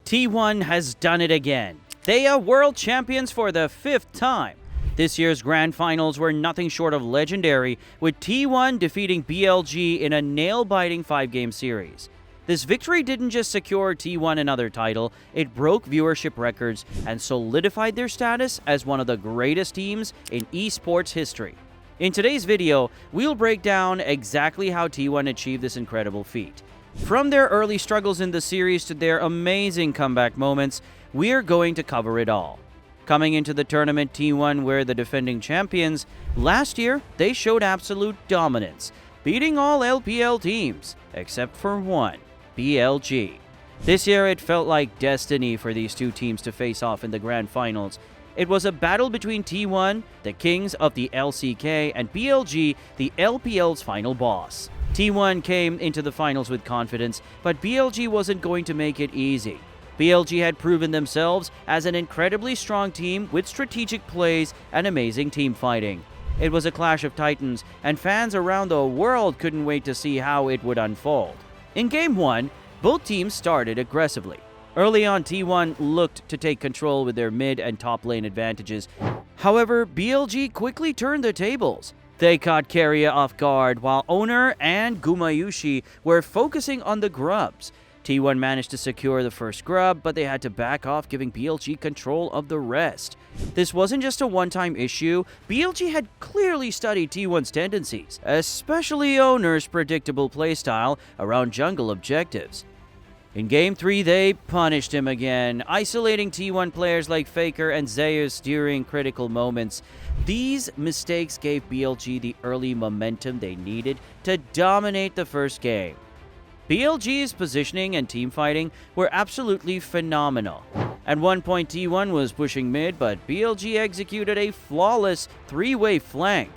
T1 has done it again. They are world champions for the 5th time. This year's grand finals were nothing short of legendary, with T1 defeating BLG in a nail-biting 5-game series. This victory didn't just secure T1 another title, it broke viewership records and solidified their status as one of the greatest teams in esports history. In today's video, we'll break down exactly how T1 achieved this incredible feat. From their early struggles in the series to their amazing comeback moments, we're going to cover it all. Coming into the tournament, T1 were the defending champions. Last year, they showed absolute dominance, beating all LPL teams, except for one, BLG. This year, it felt like destiny for these two teams to face off in the grand finals. It was a battle between T1, the kings of the LCK, and BLG, the LPL's final boss. T1 came into the finals with confidence, but BLG wasn't going to make it easy. BLG had proven themselves as an incredibly strong team with strategic plays and amazing team fighting. It was a clash of titans, and fans around the world couldn't wait to see how it would unfold. In Game 1, both teams started aggressively. Early on, T1 looked to take control with their mid and top lane advantages. However, BLG quickly turned the tables. They caught Keria off guard, while Owner and Gumayushi were focusing on the grubs. T1 managed to secure the first grub, but they had to back off, giving BLG control of the rest. This wasn't just a one-time issue. BLG had clearly studied T1's tendencies, especially Owner's predictable playstyle around jungle objectives. In Game 3, they punished him again, isolating T1 players like Faker and Zeus during critical moments. These mistakes gave BLG the early momentum they needed to dominate the first game. BLG's positioning and team fighting were absolutely phenomenal. At one point, T1 was pushing mid, but BLG executed a flawless 3-way flank.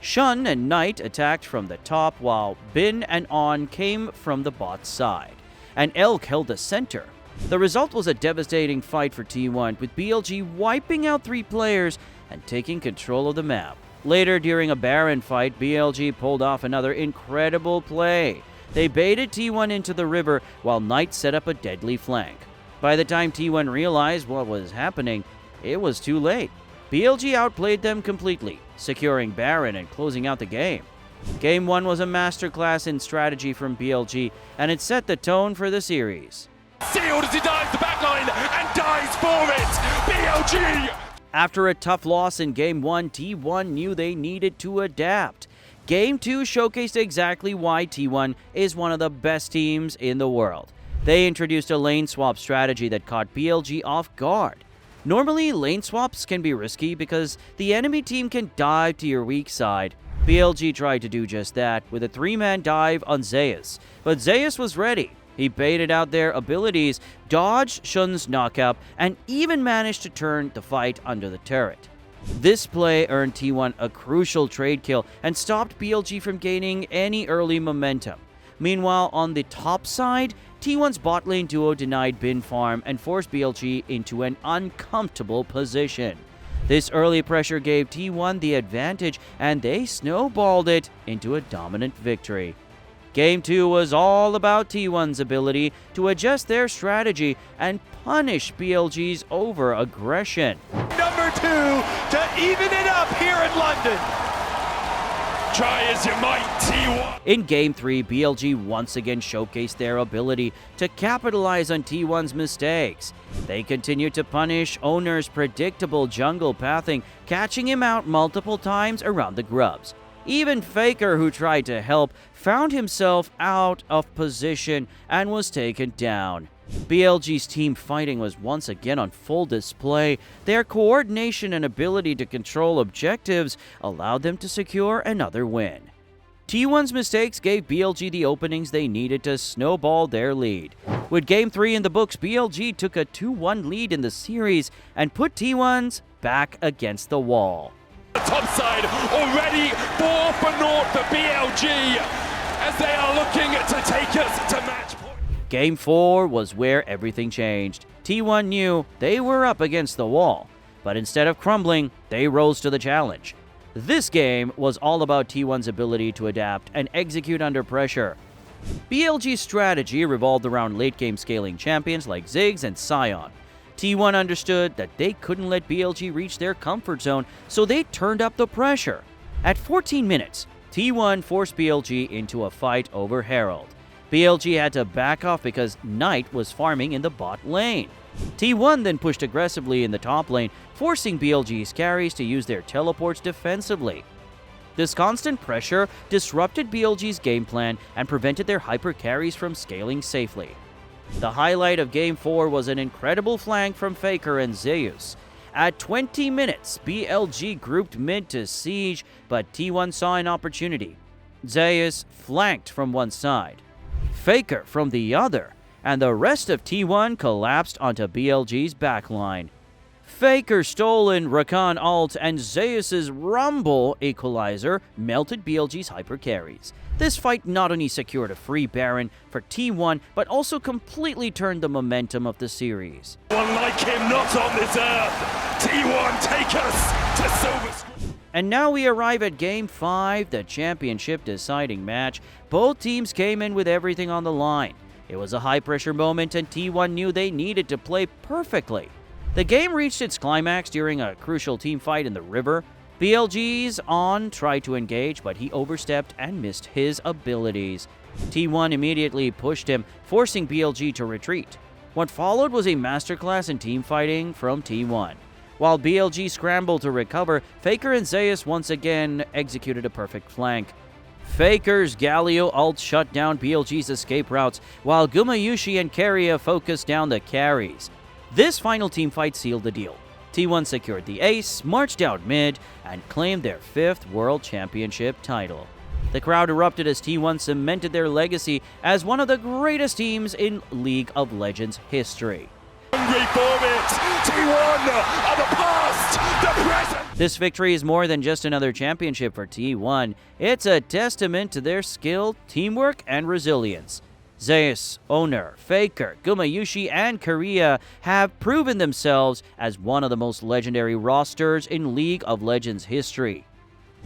Shun and Knight attacked from the top, while Bin and On came from the bot side, and Elk held the center. The result was a devastating fight for T1, with BLG wiping out 3 players and taking control of the map. Later, during a Baron fight, BLG pulled off another incredible play. They baited T1 into the river while Knight set up a deadly flank. By the time T1 realized what was happening, it was too late. BLG outplayed them completely, securing Baron and closing out the game. Game 1 was a masterclass in strategy from BLG, and it set the tone for the series. Sealed as he dives the backline and dies for it! BLG! After a tough loss in Game 1, T1 knew they needed to adapt. Game 2 showcased exactly why T1 is one of the best teams in the world. They introduced a lane swap strategy that caught BLG off guard. Normally, lane swaps can be risky because the enemy team can dive to your weak side. BLG tried to do just that with a 3-man dive on Zeus, but Zeus was ready. He baited out their abilities, dodged Shun's knockup, and even managed to turn the fight under the turret. This play earned T1 a crucial trade kill and stopped BLG from gaining any early momentum. Meanwhile, on the top side, T1's bot lane duo denied Bin farm and forced BLG into an uncomfortable position. This early pressure gave T1 the advantage, and they snowballed it into a dominant victory. Game 2 was all about T1's ability to adjust their strategy and punish BLG's over-aggression. Number 2 to even it up here in London. Try as you might, T1. In Game 3, BLG once again showcased their ability to capitalize on T1's mistakes. They continued to punish Owner's predictable jungle pathing, catching him out multiple times around the grubs. Even Faker, who tried to help, found himself out of position and was taken down. BLG's team fighting was once again on full display. Their coordination and ability to control objectives allowed them to secure another win. T1's mistakes gave BLG the openings they needed to snowball their lead. With Game 3 in the books, BLG took a 2-1 lead in the series and put T1's back against the wall. The top side already 4 for naught for BLG as they are looking to take us to match point. Game 4 was where everything changed. T1 knew they were up against the wall, but instead of crumbling, they rose to the challenge. This game was all about T1's ability to adapt and execute under pressure. BLG's strategy revolved around late-game scaling champions like Ziggs and Sion. T1 understood that they couldn't let BLG reach their comfort zone, so they turned up the pressure. At 14 minutes, T1 forced BLG into a fight over Herald. BLG had to back off because Knight was farming in the bot lane. T1 then pushed aggressively in the top lane, forcing BLG's carries to use their teleports defensively. This constant pressure disrupted BLG's game plan and prevented their hyper carries from scaling safely. The highlight of Game 4 was an incredible flank from Faker and Zeus. At 20 minutes, BLG grouped mid to siege, but T1 saw an opportunity. Zeus flanked from one side, Faker from the other, and the rest of T1 collapsed onto BLG's backline. Faker's stolen Rakan ult and Zeus's Rumble equalizer melted BLG's hyper carries. This fight not only secured a free Baron for T1, but also completely turned the momentum of the series. One like him not on this earth. T1 take us to silver screen. And now we arrive at Game 5, the championship deciding match. Both teams came in with everything on the line. It was a high-pressure moment, and T1 knew they needed to play perfectly. The game reached its climax during a crucial team fight in the river. BLG's On tried to engage, but he overstepped and missed his abilities. T1 immediately pushed him, forcing BLG to retreat. What followed was a masterclass in team fighting from T1. While BLG scrambled to recover, Faker and Zeus once again executed a perfect flank. Faker's Galio ult shut down BLG's escape routes, while Gumayushi and Keria focused down the carries. This final team fight sealed the deal. T1 secured the ace, marched out mid, and claimed their 5th World Championship title. The crowd erupted as T1 cemented their legacy as one of the greatest teams in League of Legends history. Hungry for it. T1 are the past, the present. This victory is more than just another championship for T1. It's a testament to their skill, teamwork, and resilience. Zeus, Owner, Faker, Gumayushi, and Keria have proven themselves as one of the most legendary rosters in League of Legends history.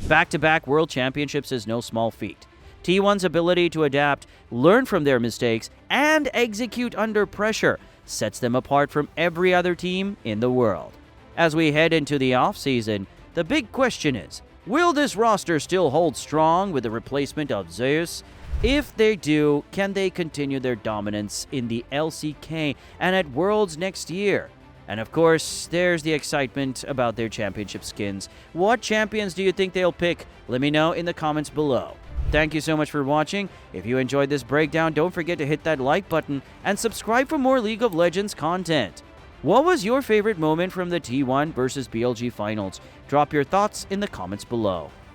Back-to-back World Championships is no small feat. T1's ability to adapt, learn from their mistakes, and execute under pressure sets them apart from every other team in the world. As we head into the off-season, the big question is, will this roster still hold strong with the replacement of Zeus? If they do, can they continue their dominance in the LCK and at Worlds next year? And of course, there's the excitement about their championship skins. What champions do you think they'll pick? Let me know in the comments below. Thank you so much for watching. If you enjoyed this breakdown, don't forget to hit that like button and subscribe for more League of Legends content. What was your favorite moment from the T1 versus BLG finals? Drop your thoughts in the comments below.